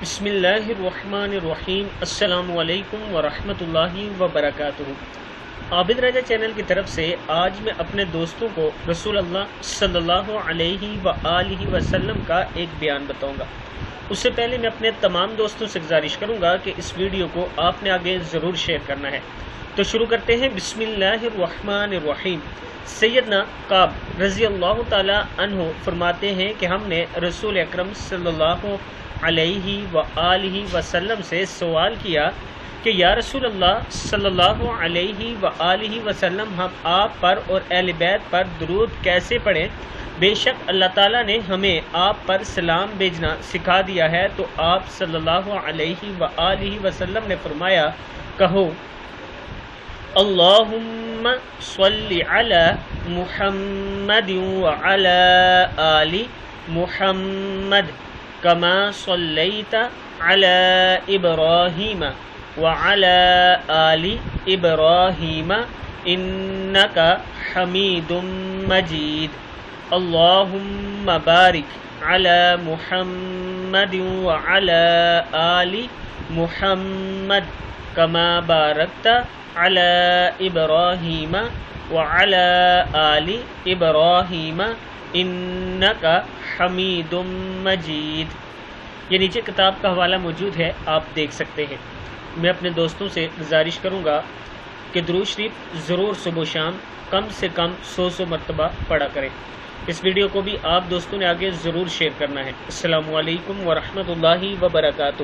بسم اللہ الرحمن الرحیم۔ السلام علیکم ورحمۃ اللہ وبرکاتہ۔ عابد رضا چینل کی طرف سے آج میں اپنے دوستوں کو رسول اللہ صلی اللہ علیہ وآلہ وسلم کا ایک بیان بتاؤں گا۔ اس سے پہلے میں اپنے تمام دوستوں سے گزارش کروں گا کہ اس ویڈیو کو آپ نے آگے ضرور شیئر کرنا ہے۔ تو شروع کرتے ہیں۔ بسم اللہ الرحمن الرحیم۔ سیدنا کعب رضی اللہ تعالی عنہ فرماتے ہیں کہ ہم نے رسول اکرم صلی اللہ علیہ وآلہ وسلم سے سوال کیا کہ یا رسول اللہ صلی اللہ علیہ وآلہ وسلم، ہم آپ پر اور اہل بیت پر درود کیسے پڑھیں؟ بے شک اللہ تعالیٰ نے ہمیں آپ پر سلام بھیجنا سکھا دیا ہے۔ تو آپ صلی اللہ علیہ وآلہ وسلم نے فرمایا، کہو اللہم صلی علی محمد وعلی آل محمد کما صلیت علی ابراہیم وعلی آل ابراہیم انک حمید مجید۔ اللہم بارک علی محمد وعلی آل محمد کما بارکت علی ابراہیم وعلی آل ابراہیم انک حمید مجید۔ یہ نیچے کتاب کا حوالہ موجود ہے، آپ دیکھ سکتے ہیں۔ میں اپنے دوستوں سے گزارش کروں گا کہ درود شریف ضرور صبح و شام کم سے کم 100 مرتبہ پڑھا کریں۔ اس ویڈیو کو بھی آپ دوستوں نے آگے ضرور شیئر کرنا ہے۔ السلام علیکم ورحمۃ اللہ وبرکاتہ۔